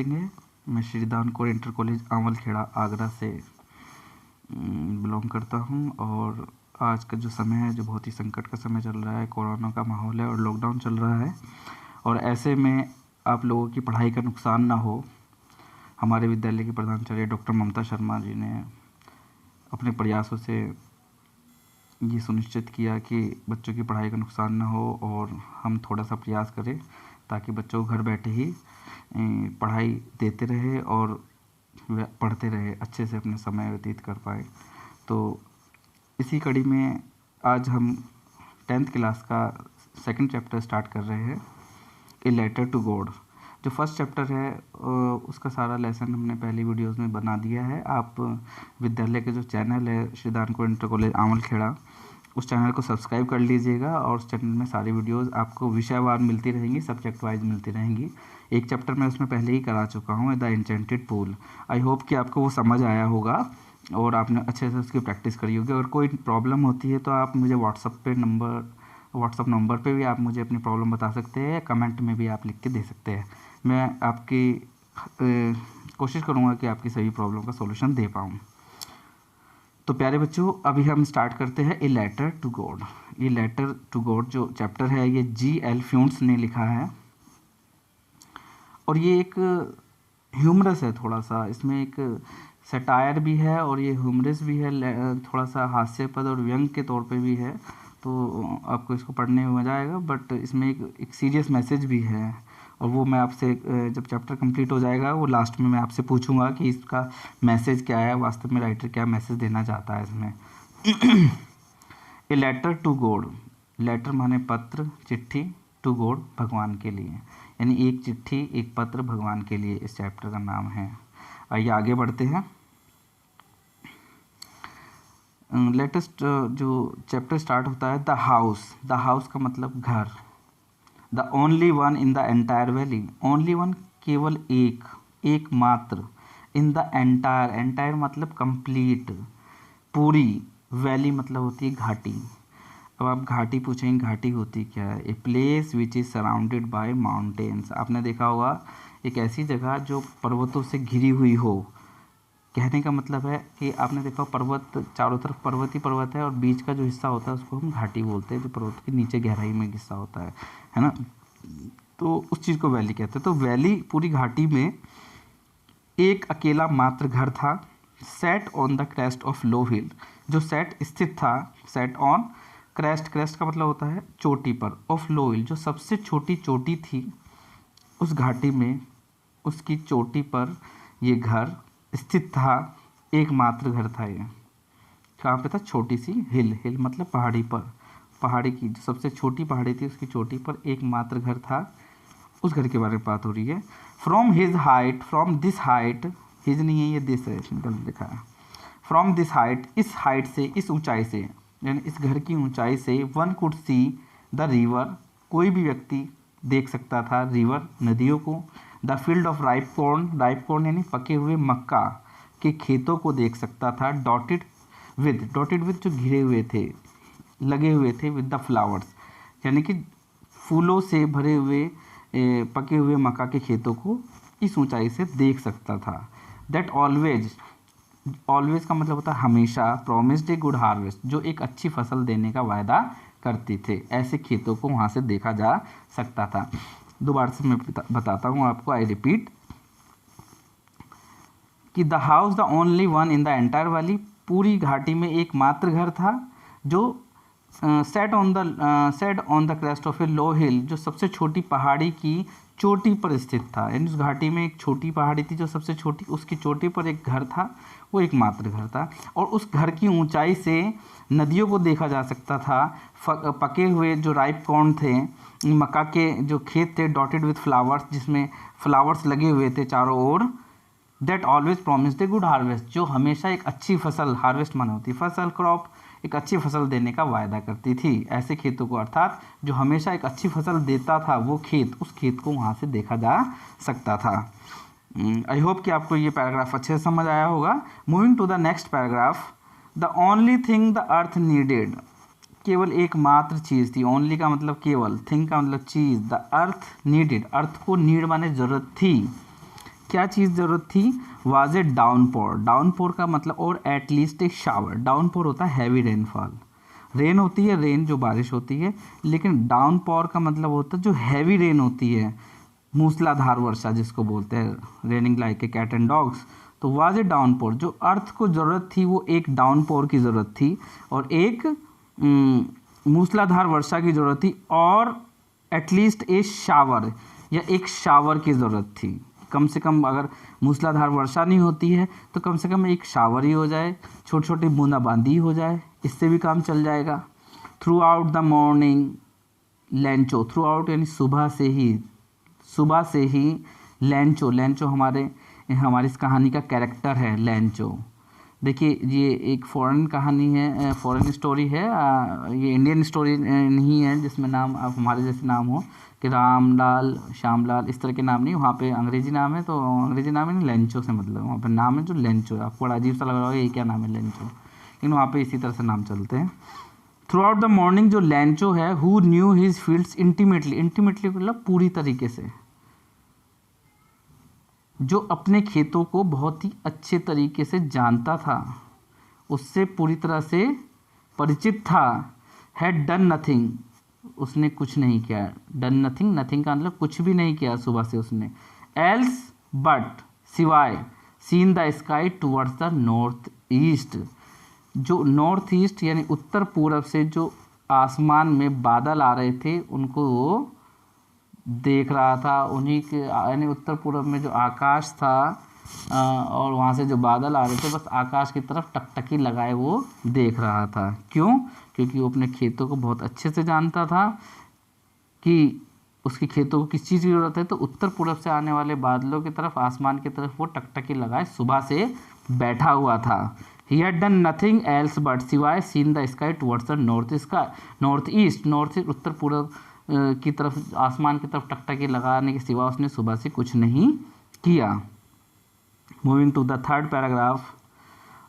सिंह है। मैं श्रीदान Kaur inter college Aonlakheda Agra से बिलोंग करता हूँ। और आज का जो समय है जो बहुत ही संकट का समय चल रहा है, कोरोना का माहौल है और लॉकडाउन चल रहा है। और ऐसे में आप लोगों की पढ़ाई का नुकसान ना हो, हमारे विद्यालय की प्रधानाचार्य डॉक्टर ममता शर्मा जी ने अपने प्रयासों से ये सुनिश्चित किया कि बच्चों की पढ़ाई का नुकसान ना हो और हम थोड़ा सा प्रयास करें ताकि बच्चों को घर बैठे ही पढ़ाई देते रहे और पढ़ते रहे, अच्छे से अपने समय व्यतीत कर पाए। तो इसी कड़ी में आज हम 10th क्लास का सेकंड चैप्टर स्टार्ट कर रहे हैं, ए लेटर टू गॉड। जो फर्स्ट चैप्टर है उसका सारा लेसन हमने पहली वीडियोस में बना दिया है। आप विद्यालय के जो चैनल है श्रीदान कौर इंटर कॉलेज आंवलखेड़ा, उस चैनल को सब्सक्राइब कर लीजिएगा और उस चैनल में सारी वीडियोस आपको विषयवार मिलती रहेंगी, सब्जेक्ट वाइज मिलती रहेंगी। एक चैप्टर मैं उसमें पहले ही करा चुका हूँ, the enchanted pool. I hope कि आपको वो समझ आया होगा और आपने अच्छे से उसकी प्रैक्टिस करी होगी। अगर कोई प्रॉब्लम होती है तो आप मुझे व्हाट्सअप नंबर पे भी आप मुझे अपनी प्रॉब्लम बता सकते हैं, कमेंट में भी आप लिख के दे सकते हैं। मैं आपकी कोशिश करूँगा कि आपकी सभी प्रॉब्लम का सॉल्यूशन दे पाऊँ। तो प्यारे बच्चों, अभी हम स्टार्ट करते हैं ए लेटर टू गॉड। ये लेटर टू गॉड जो चैप्टर है ये G.L. फ्यूंट्स ने लिखा है और ये एक ह्यूमरस है, थोड़ा सा इसमें एक सटायर भी है और ये ह्यूमरस भी है, थोड़ा सा हास्यपद और व्यंग के तौर पे भी है। तो आपको इसको पढ़ने में मज़ा आएगा, बट इसमें एक सीरियस मैसेज भी है और वो मैं आपसे जब चैप्टर कंप्लीट हो जाएगा वो लास्ट में मैं आपसे पूछूंगा कि इसका मैसेज क्या है, वास्तव में राइटर क्या मैसेज देना चाहता है इसमें। A letter to God, letter माने पत्र, चिट्ठी, टू गॉड भगवान के लिए, यानी एक चिट्ठी एक पत्र भगवान के लिए इस चैप्टर का नाम है। आइए आगे बढ़ते हैं। लेटेस्ट जो चैप्टर स्टार्ट होता है द हाउस। द हाउस का मतलब घर। The only one in the entire valley, only one केवल एक, एकमात्र, इन द एंटायर, एंटायर मतलब कंप्लीट, पूरी, वैली मतलब होती है घाटी। अब आप घाटी पूछेंगे घाटी होती क्या है? A place which is surrounded by mountains. आपने देखा होगा एक ऐसी जगह जो पर्वतों से घिरी हुई हो। कहने का मतलब है कि आपने देखा पर्वत, चारों तरफ पर्वत ही पर्वत है और बीच का जो हिस्सा होता है उसको हम घाटी बोलते हैं, जो पर्वत के नीचे गहराई में हिस्सा होता है ना। तो उस चीज़ को वैली कहते हैं। तो वैली पूरी घाटी में एक अकेला मात्र घर था, set on the crest of low hill, जो सेट स्थित था, सेट ऑन क्रेस्ट, क्रेस्ट का मतलब होता है चोटी पर, ऑफ लो हिल जो सबसे छोटी चोटी थी उस घाटी में, उसकी चोटी पर ये घर स्थित था। एकमात्र घर था ये। कहाँ पे था? छोटी सी हिल, हिल मतलब पहाड़ी पर, पहाड़ी की जो सबसे छोटी पहाड़ी थी उसकी चोटी पर एकमात्र घर था। उस घर के बारे में बात हो रही है। From his height, from this height, his नहीं है ये दिस है, गलत लिखा है। फ्रॉम दिस हाइट, इस हाइट से, इस ऊंचाई से, यानी इस घर की ऊंचाई से, one could see the river, कोई भी व्यक्ति देख सकता था रिवर, नदियों को। The field of ripe corn, ripe corn यानी पके हुए मक्का के खेतों को देख सकता था। डॉटेड विद, डॉटेड विद जो घिरे हुए थे, लगे हुए थे, विद द फ्लावर्स यानी कि फूलों से भरे हुए पके हुए मक्का के खेतों को इस ऊंचाई से देख सकता था। दैट ऑलवेज, ऑलवेज का मतलब होता है हमेशा, प्रॉमिस्ड ए गुड हार्वेस्ट, जो एक अच्छी फसल देने का वायदा करते थे, ऐसे खेतों को वहाँ से देखा जा सकता था। दोबारा से मैं बताता हूँ आपको, आई रिपीट, कि the house the only one in the entire valley, पूरी घाटी में एकमात्र घर था जो set on the crest of a low hill, जो सबसे छोटी पहाड़ी की चोटी पर स्थित था। यानी उस घाटी में एक छोटी पहाड़ी थी जो सबसे छोटी, उसकी चोटी पर एक घर था, वो एकमात्र घर था। और उस घर की ऊंचाई से नदियों को देखा जा सकता था। पके हुए जो राइप कॉर्न थे, मक्का के जो खेत थे, डॉटेड विथ फ्लावर्स, जिसमें फ्लावर्स लगे हुए थे चारों ओर। That always promised a good harvest, जो हमेशा एक अच्छी फसल, हार्वेस्ट माने होती फसल, क्रॉप, एक अच्छी फसल देने का वायदा करती थी। ऐसे खेतों को, अर्थात जो हमेशा एक अच्छी फसल देता था वो खेत, उस खेत को वहाँ से देखा जा सकता था। आई होप कि आपको ये पैराग्राफ अच्छे से समझ आया होगा। Moving to the next paragraph, the only thing the earth needed, केवल एकमात्र चीज़ थी। ओनली का मतलब केवल, थिंग का मतलब चीज़, द अर्थ नीडेड, अर्थ को नीड माने जरूरत थी, क्या चीज़ ज़रूरत थी? Was a downpour. डाउनपोर का मतलब और एटलीस्ट एक शावर। डाउनपोर होता है हैवी रेनफॉल। रेन होती है, रेन जो बारिश होती है, लेकिन डाउनपोर का मतलब होता है जो हैवी रेन होती है, मूसलाधार वर्षा जिसको बोलते हैं, raining like a cat and dogs. तो वाज ए डाउनपोर, जो अर्थ को ज़रूरत थी वो एक डाउनपोर की ज़रूरत थी और एक मूसलाधार वर्षा की ज़रूरत थी और एटलीस्ट ए शावर या एक शावर की ज़रूरत थी। कम से कम अगर मूसलाधार वर्षा नहीं होती है तो कम से कम एक शावर ही हो जाए, छोटी छोटी बूंदाबांदी हो जाए, इससे भी काम चल जाएगा। Through out the morning Lencho, through out यानी सुबह से ही लेंचो। लेंचो हमारी इस कहानी का कैरेक्टर है लेंचो। देखिए ये एक फॉरेन कहानी है, फॉरेन स्टोरी है, ये इंडियन स्टोरी नहीं है जिसमें नाम अब हमारे जैसे नाम हो कि रामलाल, श्यामलाल, इस तरह के नाम नहीं। वहाँ पे अंग्रेजी नाम है, तो अंग्रेजी नाम है नहीं, लेंचो से मतलब वहाँ पे नाम है जो लेंचो है। आपको बड़ा अजीब सा लग रहा होगा ये क्या नाम है लेंचो, लेकिन वहाँ पे इसी तरह से नाम चलते हैं। थ्रू आउट द मॉर्निंग जो लेंचो है, who knew his fields intimately. Intimately मतलब पूरी तरीके से, जो अपने खेतों को बहुत ही अच्छे तरीके से जानता था, उससे पूरी तरह से परिचित था। हैड डन नथिंग, उसने कुछ नहीं किया। डन नथिंग, नथिंग का मतलब कुछ भी नहीं किया सुबह से उसने। एल्स बट, सिवाय, seen the sky towards the north east, जो नॉर्थ ईस्ट यानी उत्तर पूरब से जो आसमान में बादल आ रहे थे उनको वो देख रहा था। उन्हीं के यानी उत्तर पूरब में जो आकाश था और वहाँ से जो बादल आ रहे थे, बस आकाश की तरफ टकटकी लगाए वो देख रहा था। क्यों? क्योंकि वो अपने खेतों को बहुत अच्छे से जानता था कि उसके खेतों को किस चीज़ की ज़रूरत है, तो उत्तर पूरब से आने वाले बादलों की तरफ, आसमान की तरफ वो टकटकी लगाए सुबह से बैठा हुआ था। He had done nothing else but, सिवाय seen the sky towards the north east, उत्तर पूरब की तरफ, आसमान की तरफ टकटकी लगाने के सिवा उसने सुबह से कुछ नहीं किया। Moving to the third paragraph.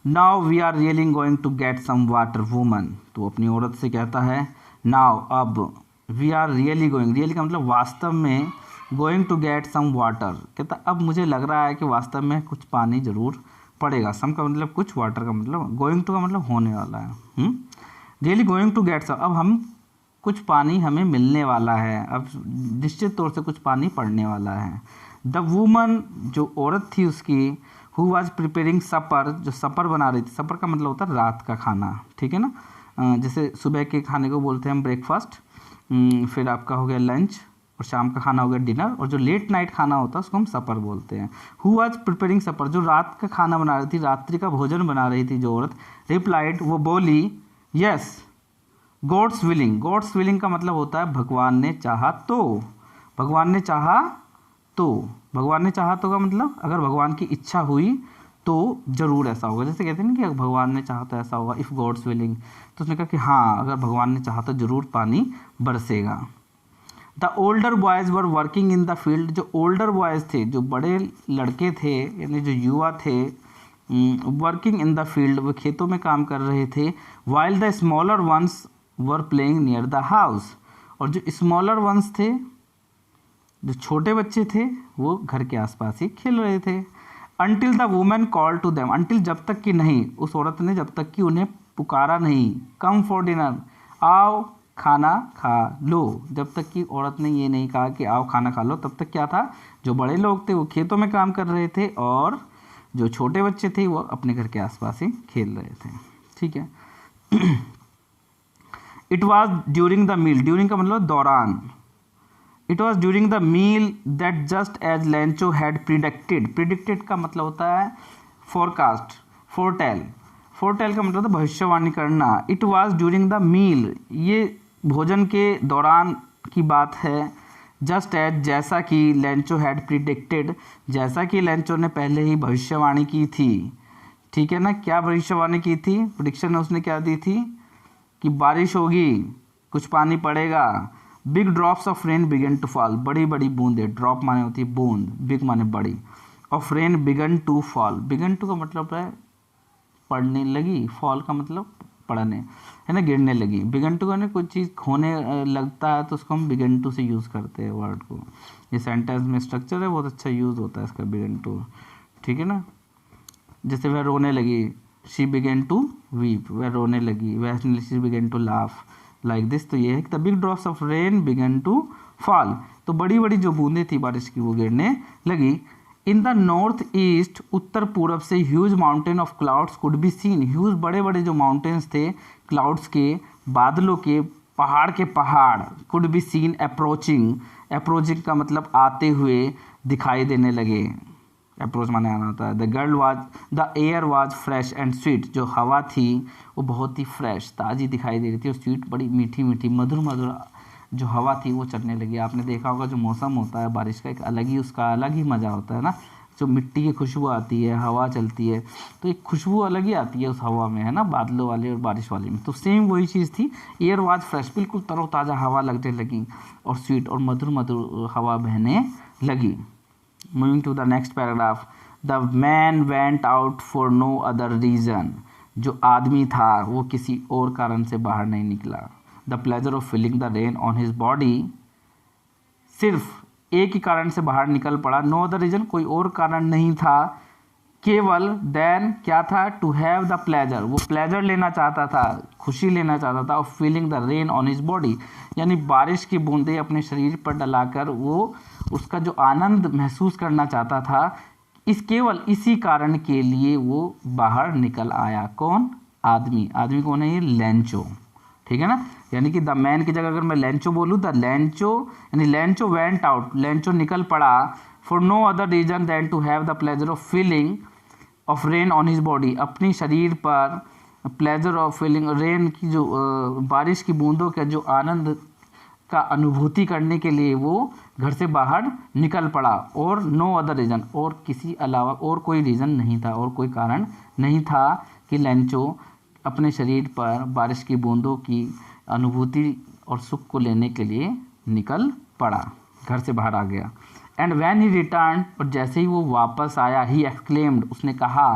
Now we are really going to get some water woman, तो अपनी औरत से कहता है नाउ, अब, we are really going, really का मतलब वास्तव में, going to get some water, कहता अब मुझे लग रहा है कि वास्तव में कुछ पानी ज़रूर पड़ेगा। सम का मतलब कुछ, वाटर का मतलब, गोइंग टू का मतलब होने वाला है। Really going to get some, अब हम कुछ पानी हमें मिलने वाला है, अब निश्चित तौर से कुछ पानी पड़ने वाला है। द वूमन, जो औरत थी उसकी, हु वाज प्रिपेयरिंग सपर, जो सपर बना रही थी। सपर का मतलब होता है रात का खाना, ठीक है ना। जैसे सुबह के खाने को बोलते हैं हम ब्रेकफास्ट, फिर आपका हो गया लंच, और शाम का खाना हो गया डिनर, और जो लेट नाइट खाना होता है उसको हम सपर बोलते हैं। हु वाज प्रिपेयरिंग सपर, जो रात का खाना बना रही थी, रात्रि का भोजन बना रही थी जो औरत, रिप्लाइड, वो बोली, yes God's willing. God's willing का मतलब होता है भगवान ने चाहा तो। भगवान ने चाहा तो, भगवान ने चाहा तो का मतलब अगर भगवान की इच्छा हुई तो ज़रूर ऐसा होगा। जैसे कहते हैं ना कि भगवान ने चाहा तो ऐसा होगा, इफ़ गॉड्स विलिंग, तो उसने कहा कि हाँ अगर भगवान ने चाहा तो ज़रूर पानी बरसेगा। The older boys were working in the field, जो ओल्डर बॉयज़ थे, जो बड़े लड़के थे यानी जो युवा थे, वर्किंग इन द फील्ड, वो खेतों में काम कर रहे थे। While the smaller ones were playing near the house, और जो स्मॉलर वंस थे, जो छोटे बच्चे थे, वो घर के आसपास ही खेल रहे थे। Until the women call to them, until जब तक कि नहीं, उस औरत ने जब तक कि उन्हें पुकारा नहीं, कम फॉर डिनर, आओ खाना खा लो, जब तक कि औरत ने ये नहीं कहा कि आओ खाना खा लो, तब तक क्या था, जो बड़े लोग थे वो खेतों में काम कर रहे थे और जो छोटे बच्चे थे वो अपने घर के आसपास ही खेल रहे थे, ठीक है। It was during the meal, during का मतलब दौरान, it was during the meal that just as Lencho had predicted, predicted का मतलब होता है फोरकास्ट, फोरटेल, फोरटेल का मतलब भविष्यवाणी करना। It was during the meal, ये भोजन के दौरान की बात है। जस्ट एज, जैसा कि, लेंचो हैड प्रिडिक्टेड, जैसा कि लेंचो ने पहले ही भविष्यवाणी की थी, ठीक है ना। क्या भविष्यवाणी की थी, प्रेडिक्शन उसने क्या दी थी कि बारिश होगी, कुछ पानी पड़ेगा। Big drops of rain began to fall, बड़ी बड़ी बूंदे, ड्रॉप माने होती है बूंद, बिग माने बड़ी, of rain began to fall, began to का मतलब है पड़ने लगी, फॉल का मतलब पड़ने, है ना, गिरने लगी। बिगन टू का कोई चीज़ होने लगता है तो उसको हम बिगन टू से यूज़ करते हैं वर्ड को। ये सेंटेंस में स्ट्रक्चर है, बहुत अच्छा यूज़ होता है इसका बिगन टू, ठीक है ना। जैसे वह रोने लगी, शी बिगन टू वीप, वह रोने लगी, वह she began to laugh, like this. तो ये है कि the big drops of rain began to fall, तो बड़ी बड़ी जो बूंदें थी बारिश की वो गिरने लगी। इन द नॉर्थ ईस्ट, उत्तर पूर्व से huge mountain of clouds could be seen, huge बड़े बड़े जो माउंटेन्स थे क्लाउड्स के, बादलों के, पहाड़ के पहाड़, could be seen approaching, approaching का मतलब आते हुए दिखाई देने लगे, अप्रोच माने आना होता है। The air was fresh and sweet, जो हवा थी वो बहुत ही फ्रेश ताज़ी दिखाई दे रही थी, और स्वीट बड़ी मीठी मीठी मधुर मधुर जो हवा थी वो चलने लगी। आपने देखा होगा जो मौसम होता है बारिश का, एक अलग ही उसका अलग ही मज़ा होता है ना, जो मिट्टी की खुशबू आती है, हवा चलती है, तो एक खुशबू अलग ही आती है उस हवा में, है ना, बादलों वाले और बारिश वाले में। तो सेम वही चीज़ थी, एयर वाज फ्रेश, बिल्कुल तरोताज़ा हवा लगने लगी, और स्वीट और मधुर मधुर हवा बहने लगी। Moving to the next paragraph, the man went out for no other reason, जो आदमी था वो किसी और कारण से बाहर नहीं निकला। The pleasure of feeling the rain on his body, सिर्फ एक ही कारण से बाहर निकल पड़ा, नो अदर रीजन, कोई और कारण नहीं था, केवल देन क्या था, टू हैव द प्लेजर, वो प्लेजर लेना चाहता था, खुशी लेना चाहता था, of feeling the rain on his body, यानी बारिश की बूंदें अपने शरीर पर डलाकर वो उसका जो आनंद महसूस करना चाहता था, केवल इसी कारण के लिए वो बाहर निकल आया। कौन? आदमी। आदमी कौन है? ये लेंचो, ठीक है ना। यानी कि द मैन की जगह अगर मैं लेंचो बोलूँ, द लेंचो, यानी लेंचो वेंट आउट, लेंचो निकल पड़ा, for no other reason than to have the pleasure of feeling of rain on his body, अपनी शरीर पर प्लेजर ऑफ फीलिंग रेन की जो बारिश की बूंदों का जो आनंद का अनुभूति करने के लिए वो घर से बाहर निकल पड़ा, और नो अदर रीज़न, और किसी अलावा और कोई रीज़न नहीं था, और कोई कारण नहीं था कि लेंचो अपने शरीर पर बारिश की बूंदों की अनुभूति और सुख को लेने के लिए निकल पड़ा, घर से बाहर आ गया। एंड व्हेन ही रिटर्न, और जैसे ही वो वापस आया, ही एक्सक्लेम्ड, उसने कहा,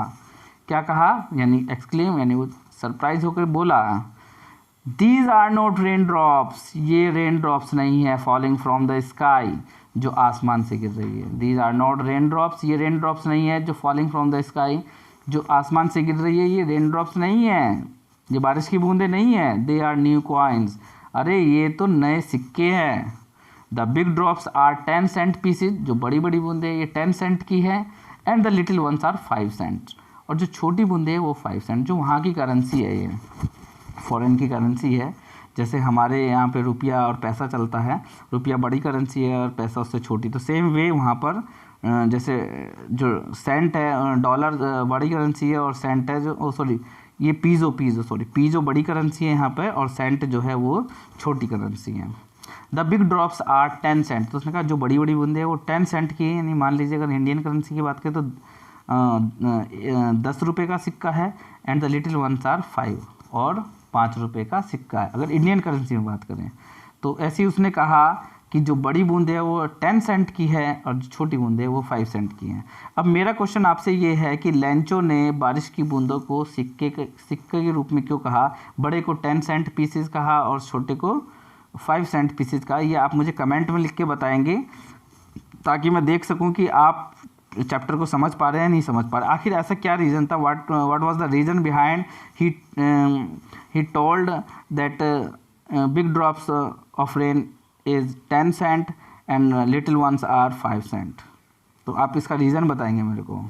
क्या कहा, यानी एक्सक्लेम यानी वो सरप्राइज होकर बोला, these are not rain drops, ये रेन ड्रॉप्स नहीं है, फॉलिंग फ्रॉम द स्काई, जो आसमान से गिर रही है। These are not rain drops, ये रेन ड्रॉप्स नहीं है जो फॉलिंग फ्रॉम द स्काई, जो आसमान से गिर रही है, ये रेन ड्रॉप्स नहीं है, ये बारिश की बूंदें नहीं है। दे आर न्यू कॉइन्स, अरे ये तो नए सिक्के हैं। The big drops are 10 cent pieces, जो बड़ी बड़ी बूंदें ये 10 सेंट की है, and the little ones are 5 cent, और जो छोटी बूंदें हैं वो 5 सेंट, जो वहाँ की करेंसी है, ये फॉरेन की करेंसी है। जैसे हमारे यहाँ पे रुपया और पैसा चलता है, रुपया बड़ी करेंसी है और पैसा उससे छोटी, तो सेम वे वहाँ पर जैसे जो सेंट है, डॉलर बड़ी करेंसी है, और सेंट है जो सॉरी ये पीजो बड़ी करेंसी है यहाँ पे, और सेंट जो है वो छोटी करेंसी है। The big drops are 10 cent, तो उसने कहा जो बड़ी बड़ी बूंदें हैं वो 10 सेंट की है, यानी मान लीजिए अगर इंडियन करेंसी की बात करें तो 10 रुपये का सिक्का है, and the little ones are 5, और 5 रुपये का सिक्का है अगर इंडियन करेंसी में बात करें। तो ऐसे ही उसने कहा कि जो बड़ी बूंदें है वो 10 सेंट की है, और जो छोटी बूंदें है वो 5 सेंट की हैं। अब मेरा क्वेश्चन आपसे ये है कि लेंचो ने बारिश की बूंदों को सिक्के के रूप में क्यों कहा, बड़े को 10 सेंट पीसेस कहा और छोटे को 5 सेंट पीसेस कहा, ये आप मुझे कमेंट में लिख के बताएंगे, ताकि मैं देख सकूं कि आप चैप्टर को समझ पा रहे हैं नहीं समझ पा रहे। आखिर ऐसा क्या रीज़न था, what was the reason behind he told that big drops of rain is 10 cent and little ones are 5 cent. तो आप इसका रीज़न बताएंगे मेरे को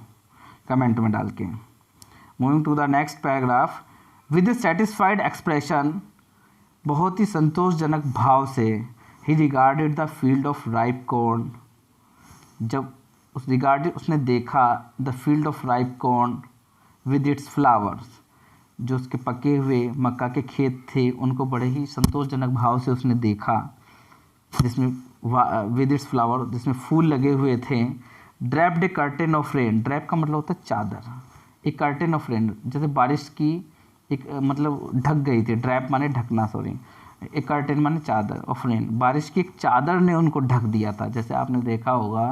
कमेंट में डाल के। Moving to the next paragraph, with satisfied expression, बहुत ही संतोषजनक भाव से, he regarded the field of ripe corn, जब उसने देखा the field of ripe corn with its flowers, जो उसके पके हुए मक्का के खेत थे उनको बड़े ही संतोषजनक भाव से उसने देखा, जिसमें विद इट्स फ्लावर, जिसमें फूल लगे हुए थे। Draped a curtain of rain, drape का मतलब होता है चादर, एक कर्टेन ऑफ रेन, जैसे बारिश की एक मतलब ढक गई थी, ड्रैप माने ढकना, सॉरी, एक कर्टेन माने चादर ऑफ रेन, बारिश की एक चादर ने उनको ढक दिया था। जैसे आपने देखा होगा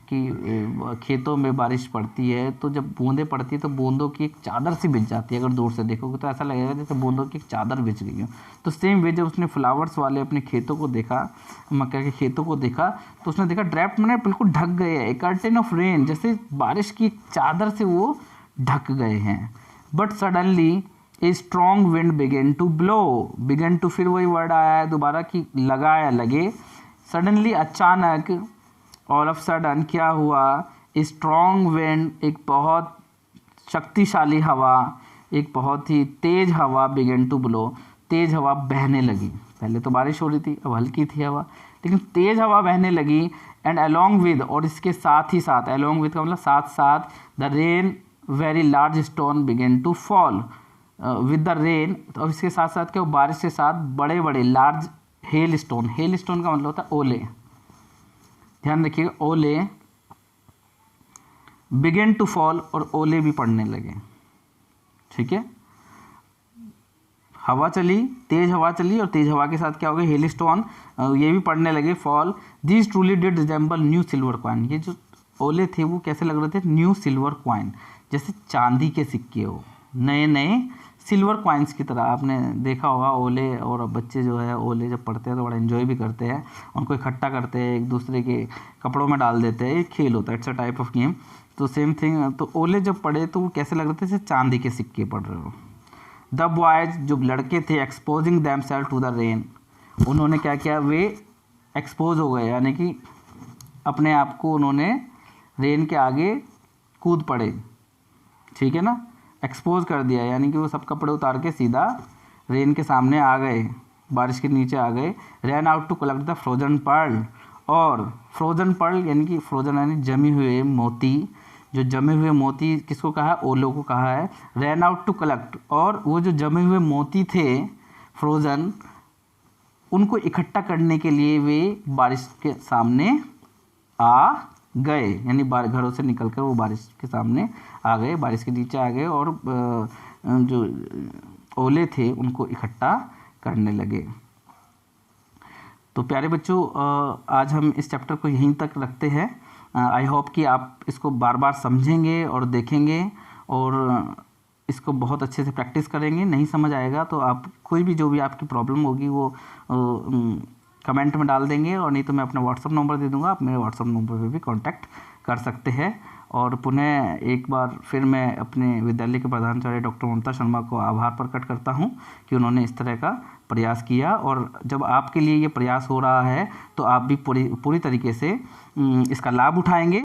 कि आपकी खेतों में बारिश पड़ती है तो जब बूंदें पड़ती है तो बूंदों की एक चादर सी बिछ जाती है। अगर दूर से देखोगे तो ऐसा लगेगा जैसे बूंदों की एक चादर बिछ गई हो। तो सेम वे जब उसने फ्लावर्स वाले अपने खेतों को देखा, मक्का के खेतों को देखा, तो उसने देखा ड्रैप्ट में बिल्कुल ढक गए हैं, ए कर्टेन ऑफ रेन, जैसे बारिश की चादर से वो ढक गए हैं। But suddenly a strong wind began to blow, began to, फिर वही वर्ड आया है दोबारा कि लगा या लगे। सडनली अचानक, ऑल ऑफ सडन क्या हुआ, स्ट्रॉन्ग विंड, एक बहुत शक्तिशाली हवा, एक बहुत ही तेज हवा, बिगेन टू ब्लो, तेज हवा बहने लगी। पहले तो बारिश हो रही थी, अब हल्की थी हवा, लेकिन तेज हवा बहने लगी। एंड अलोंग विद, और इसके साथ ही साथ, अलोंग विद का मतलब साथ साथ, the rain very large stone began to fall with the rain, और इसके साथ साथ क्या, बारिश के साथ बड़े बड़े large hello stone, hello stone का मतलब होता है ओले, ध्यान रखिएगा, ओले बिगेन टू फॉल, और ओले भी पड़ने लगे। ठीक है, हवा चली, तेज हवा चली, और तेज हवा के साथ क्या हो गया, हेल स्टोन ये भी पड़ने लगे, fall. This truly did resemble new silver coin, ये जो ओले थे वो कैसे लग रहे थे, न्यू सिल्वर कॉइन, जैसे चांदी के सिक्के हो, नए नए सिल्वर कॉइन्स की तरह। आपने देखा होगा ओले, और बच्चे जो है ओले जब पढ़ते हैं तो बड़ा एंजॉय भी करते हैं, उनको इकट्ठा करते हैं, एक दूसरे के कपड़ों में डाल देते हैं, एक खेल होता है, it's a type of game. तो सेम थिंग, तो ओले जब पड़े तो वो कैसे लग रहे थे, जैसे चांदी के सिक्के पड़ रहे हो। द बॉयज, जो लड़के थे, exposing themselves to the rain, उन्होंने क्या किया, वे एक्सपोज हो गए, यानी कि अपने आप को उन्होंने रेन के आगे कूद पड़े। ठीक है ना, एक्सपोज कर दिया, यानी कि वो सब कपड़े उतार के सीधा रेन के सामने आ गए, बारिश के नीचे आ गए। Ran out to collect the frozen pearl, और फ्रोजन पर्ल यानी कि फ्रोजन यानी जमी हुए मोती, जो जमे हुए मोती किसको कहा है, ओलो को कहा है। रैन आउट टू कलेक्ट, और वो जो जमे हुए मोती थे फ्रोजन, उनको इकट्ठा करने के लिए वे बारिश के सामने आ गए, यानी घरों से निकलकर वो बारिश के सामने आ गए, बारिश के नीचे आ गए, और जो ओले थे उनको इकट्ठा करने लगे। तो प्यारे बच्चों, आज हम इस चैप्टर को यहीं तक रखते हैं। आई होप कि आप इसको बार बार समझेंगे और देखेंगे, और इसको बहुत अच्छे से प्रैक्टिस करेंगे। नहीं समझ आएगा तो आप कोई भी, जो भी आपकी प्रॉब्लम होगी वो कमेंट में डाल देंगे, और नहीं तो मैं अपना व्हाट्सअप नंबर दे दूंगा, आप मेरे व्हाट्सअप नंबर पे भी कांटेक्ट कर सकते हैं। और पुनः एक बार फिर मैं अपने विद्यालय के प्रधानाचार्य डॉक्टर ममता शर्मा को आभार प्रकट करता हूं कि उन्होंने इस तरह का प्रयास किया, और जब आपके लिए ये प्रयास हो रहा है तो आप भी पूरी तरीके से इसका लाभ उठाएंगे।